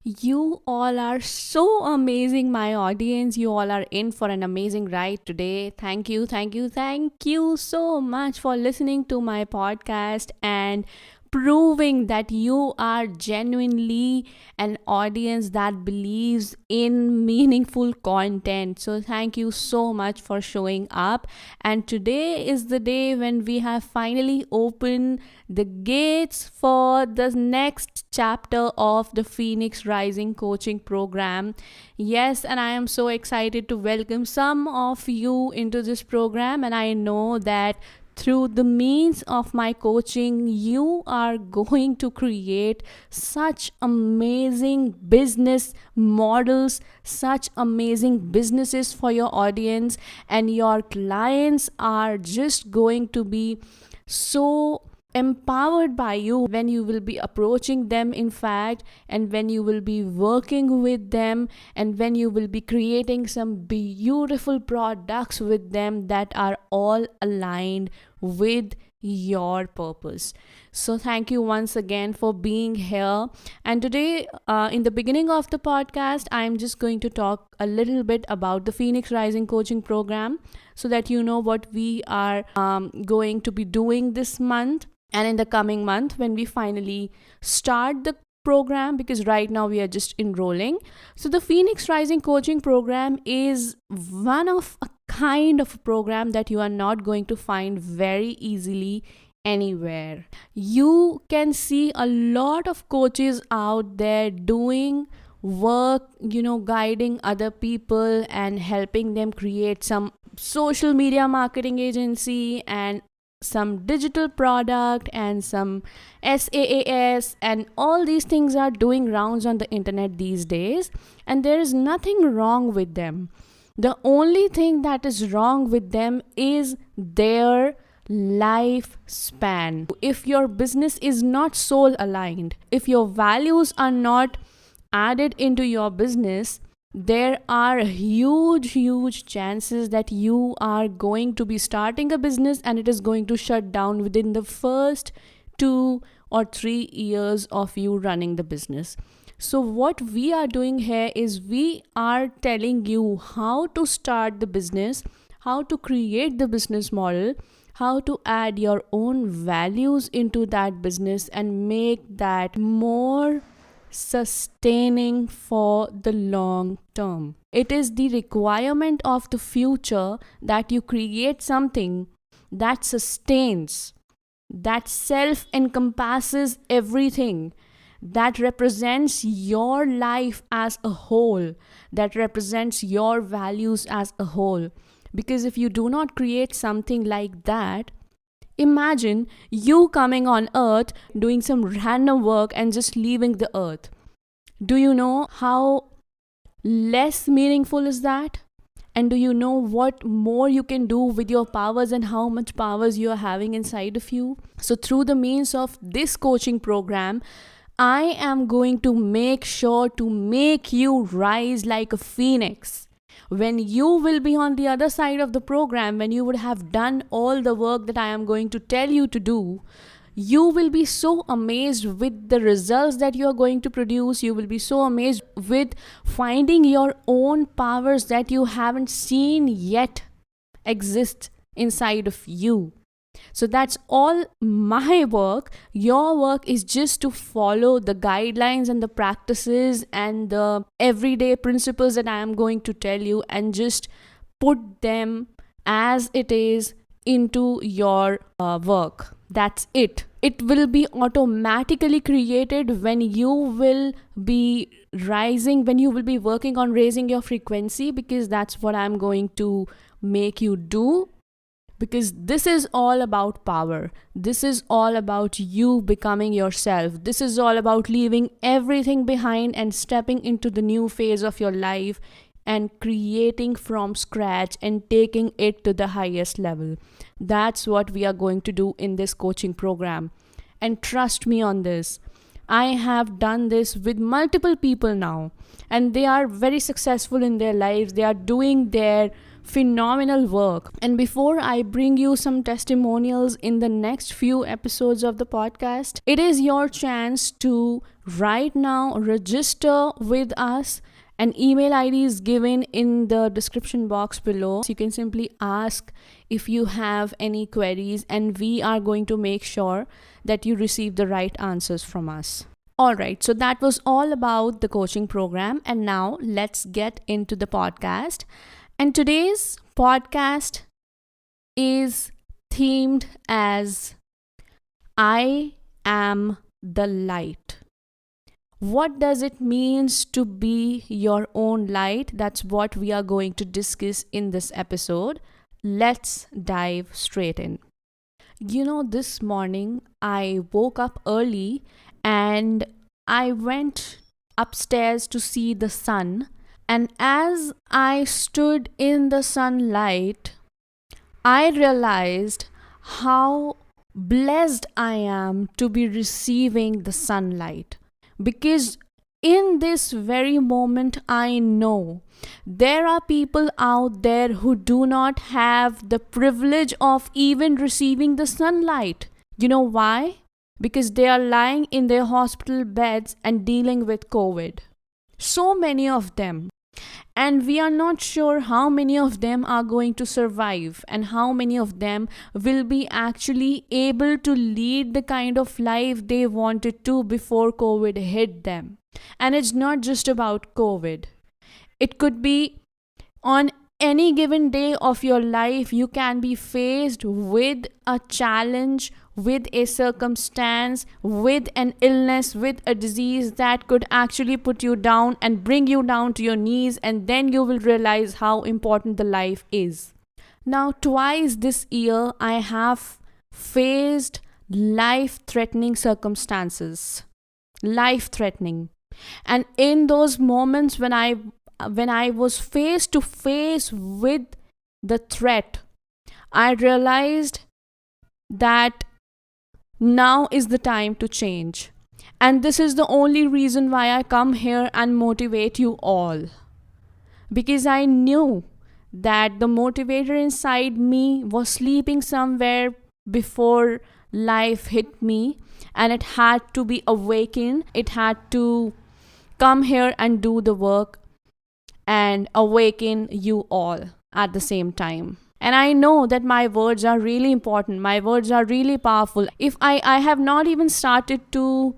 You all are so amazing, my audience. You all are in for an amazing ride today. Thank you so much for listening to my podcast and proving that you are genuinely an audience that believes in meaningful content. So, thank you so much for showing up. And today is the day when we have finally opened the gates for the next chapter of the Phoenix Rising coaching program. Yes, and I am so excited to welcome some of you into this program, and I know that through the means of my coaching, you are going to create such amazing business models, such amazing businesses for your audience, and your clients are just going to be so empowered by you when you will be approaching them, in fact, and when you will be working with them, and when you will be creating some beautiful products with them that are all aligned with your purpose. So thank you once again for being here. And today, in the beginning of the podcast, I'm just going to talk a little bit about the Phoenix Rising coaching program so that you know what we are going to be doing this month and in the coming month when we finally start the program, because right now we are just enrolling. So the Phoenix Rising coaching program is one of a kind of program that you are not going to find very easily anywhere. You can see a lot of coaches out there doing work, guiding other people and helping them create some social media marketing agency and some digital product and some SaaS, and all these things are doing rounds on the internet these days, and there is nothing wrong with them. The only thing that is wrong with them is their lifespan. If your business is not soul aligned, if your values are not added into your business, there are huge chances that you are going to be starting a business and it is going to shut down within the first 2 or 3 years of you running the business. So what we are doing here is we are telling you how to start the business, how to create the business model, how to add your own values into that business and make that more sustaining for the long term. It is the requirement of the future that you create something that sustains, that self-encompasses everything, that represents your life as a whole, that represents your values as a whole. Because if you do not create something like that, imagine you coming on earth, doing some random work and just leaving the earth. Do you know how less meaningful is that? And do you know what more you can do with your powers and how much powers you are having inside of you? So through the means of this coaching program, I am going to make sure to make you rise like a phoenix. When you will be on the other side of the program, when you would have done all the work that I am going to tell you to do, you will be so amazed with the results that you are going to produce. You will be so amazed with finding your own powers that you haven't seen yet exist inside of you. So that's all my work. Your work is just to follow the guidelines and the practices and the everyday principles that I am going to tell you and just put them as it is into your work. That's it. It will be automatically created when you will be rising, when you will be working on raising your frequency, because that's what I'm going to make you do. Because this is all about power. This is all about you becoming yourself. This is all about leaving everything behind and stepping into the new phase of your life and creating from scratch and taking it to the highest level. That's what we are going to do in this coaching program. And trust me on this. I have done this with multiple people now, and they are very successful in their lives. They are doing their phenomenal work. And before I bring you some testimonials in the next few episodes of the podcast, it is your chance to right now register with us. An email ID is given in the description box below. So you can simply ask if you have any queries, and we are going to make sure that you receive the right answers from us. Alright, so that was all about the coaching program, and now let's get into the podcast. And today's podcast is themed as I am the light. What does it mean to be your own light? That's what we are going to discuss in this episode. Let's dive straight in. This morning I woke up early and I went upstairs to see the sun. And as I stood in the sunlight, I realized how blessed I am to be receiving the sunlight. Because in this very moment, I know there are people out there who do not have the privilege of even receiving the sunlight. You know why? Because they are lying in their hospital beds and dealing with COVID. So many of them. And we are not sure how many of them are going to survive and how many of them will be actually able to lead the kind of life they wanted to before COVID hit them. And it's not just about COVID. It could be on any given day of your life, you can be faced with a challenge, with a circumstance, with an illness, with a disease that could actually put you down and bring you down to your knees, and then you will realize how important the life is. Now, twice this year, I have faced life-threatening circumstances. Life-threatening. And in those moments when I was face to face with the threat, I realized that now is the time to change. And this is the only reason why I come here and motivate you all. Because I knew that the motivator inside me was sleeping somewhere before life hit me, and it had to be awakened. It had to come here and do the work and awaken you all at the same time. And I know that my words are really important. My words are really powerful. If I have not even started to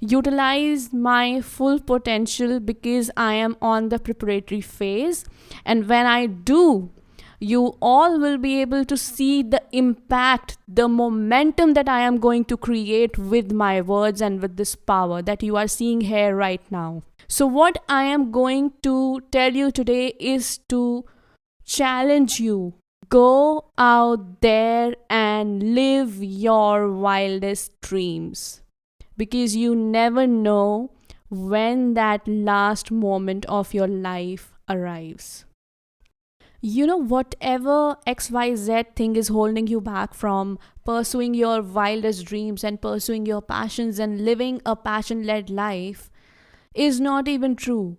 utilize my full potential because I am on the preparatory phase. And when I do, you all will be able to see the impact, the momentum that I am going to create with my words and with this power that you are seeing here right now. So what I am going to tell you today is to challenge you. Go out there and live your wildest dreams, because you never know when that last moment of your life arrives. Whatever XYZ thing is holding you back from pursuing your wildest dreams and pursuing your passions and living a passion-led life is not even true.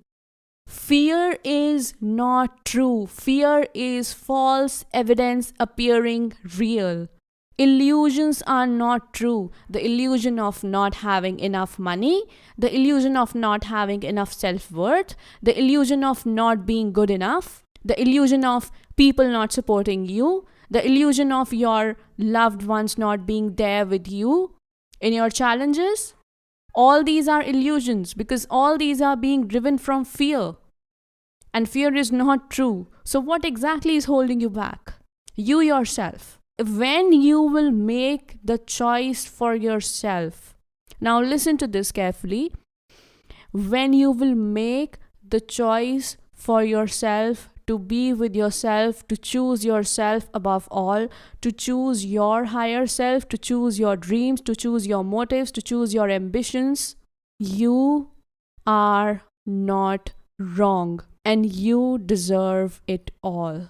Fear is not true. Fear is false evidence appearing real. Illusions are not true. The illusion of not having enough money, the illusion of not having enough self-worth, the illusion of not being good enough, the illusion of people not supporting you, the illusion of your loved ones not being there with you in your challenges. All these are illusions because all these are being driven from fear. And fear is not true. So what exactly is holding you back? You yourself. When you will make the choice for yourself. Now listen to this carefully. When you will make the choice for yourself, to be with yourself, to choose yourself above all, to choose your higher self, to choose your dreams, to choose your motives, to choose your ambitions, you are not wrong and you deserve it all.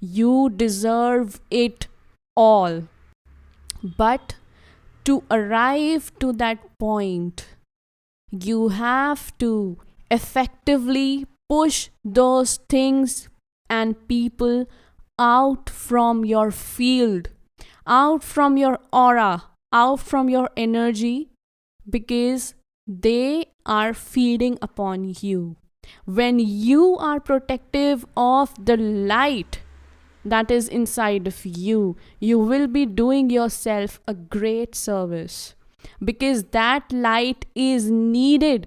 You deserve it all. But to arrive to that point, you have to effectively push those things and people out from your field, out from your aura, out from your energy, because they are feeding upon you. When you are protective of the light that is inside of you, you will be doing yourself a great service, because that light is needed.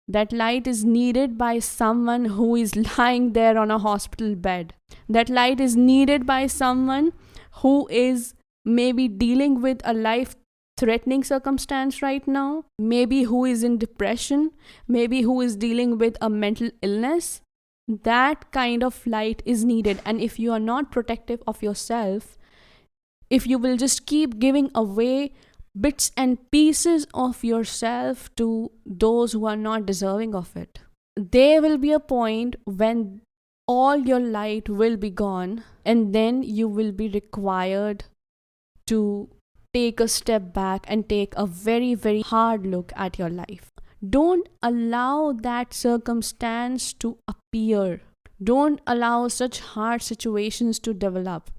That light is needed by someone who is lying there on a hospital bed. That light is needed by someone who is maybe dealing with a life threatening circumstance right now, maybe who is in depression, maybe who is dealing with a mental illness. That kind of light is needed. And if you are not protective of yourself, if you will just keep giving away bits and pieces of yourself to those who are not deserving of it, there will be a point when all your light will be gone, and then you will be required to take a step back and take a very, very hard look at your life. Don't allow that circumstance to appear. Don't allow such hard situations to develop.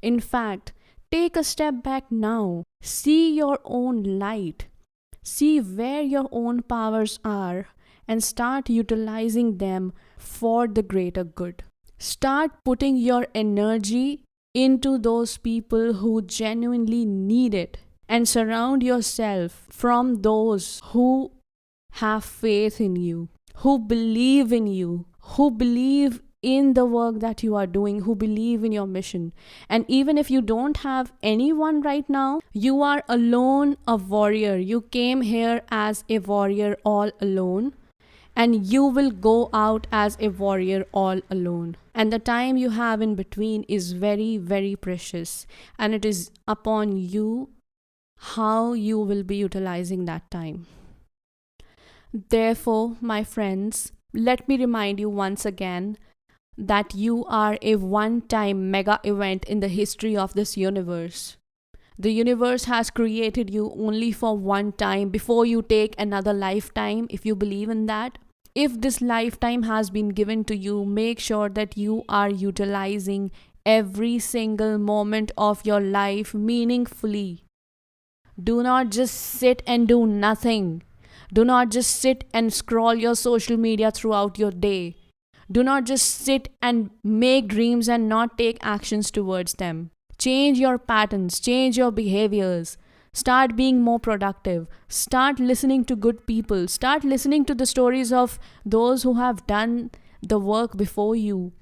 In fact, take a step back now. See your own light. See where your own powers are and start utilizing them for the greater good. Start putting your energy into those people who genuinely need it, and surround yourself from those who have faith in you, who believe in you, who believe in the work that you are doing, who believe in your mission. And even if you don't have anyone right now, you are alone a warrior. You came here as a warrior all alone, and you will go out as a warrior all alone. And the time you have in between is very, very precious, and it is upon you how you will be utilizing that time. Therefore, my friends, let me remind you once again that you are a one-time mega event in the history of this universe. The universe has created you only for one time before you take another lifetime, if you believe in that. If this lifetime has been given to you, make sure that you are utilizing every single moment of your life meaningfully. Do not just sit and do nothing. Do not just sit and scroll your social media throughout your day. Do not just sit and make dreams and not take actions towards them. Change your patterns, change your behaviors. Start being more productive. Start listening to good people. Start listening to the stories of those who have done the work before you.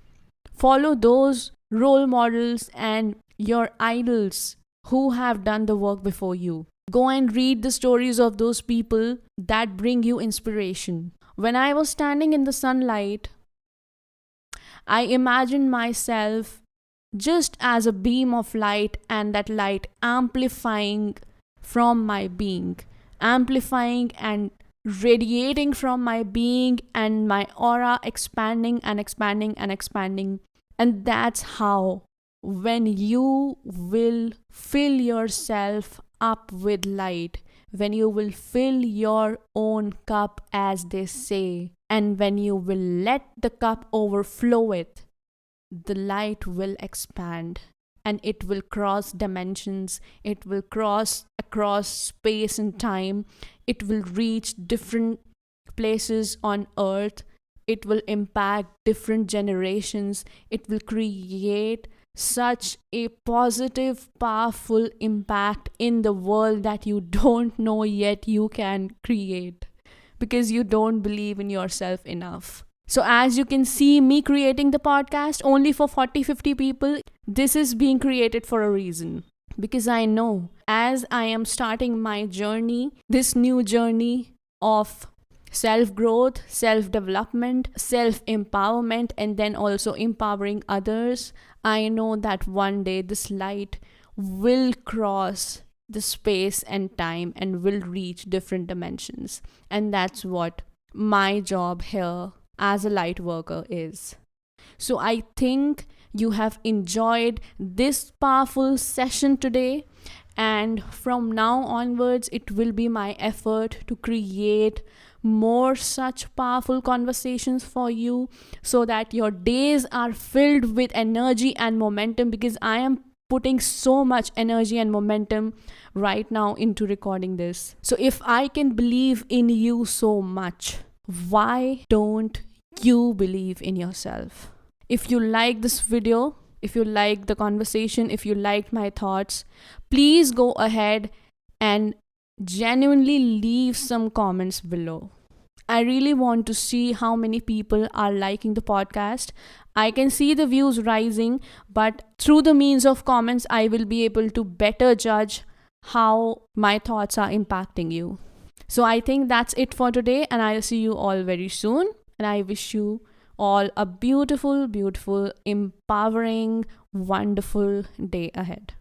Follow those role models and your idols who have done the work before you. Go and read the stories of those people that bring you inspiration. When I was standing in the sunlight, I imagined myself just as a beam of light, and that light amplifying from my being, amplifying and radiating from my being, and my aura expanding and expanding and expanding. And that's how, when you will fill yourself up with light, when you will fill your own cup, as they say, and when you will let the cup overflow it, the light will expand, and it will cross dimensions, it will cross across space and time, it will reach different places on earth, it will impact different generations, it will create such a positive, powerful impact in the world that you don't know yet you can create, because you don't believe in yourself enough. So as you can see, me creating the podcast only for 40-50 people, this is being created for a reason. Because I know, as I am starting my journey, this new journey of self-growth, self-development, self-empowerment, and then also empowering others, I know that one day this light will cross the space and time and will reach different dimensions. And that's what my job here as a light worker is. So I think you have enjoyed this powerful session today, and from now onwards it will be my effort to create more such powerful conversations for you, so that your days are filled with energy and momentum, because I am putting so much energy and momentum right now into recording this. So if I can believe in you so much, why don't you believe in yourself? If you like this video, if you like the conversation, if you liked my thoughts, please go ahead and genuinely leave some comments below. I really want to see how many people are liking the podcast. I can see the views rising, but through the means of comments, I will be able to better judge how my thoughts are impacting you. So I think that's it for today, and I'll see you all very soon. And I wish you all a beautiful, beautiful, empowering, wonderful day ahead.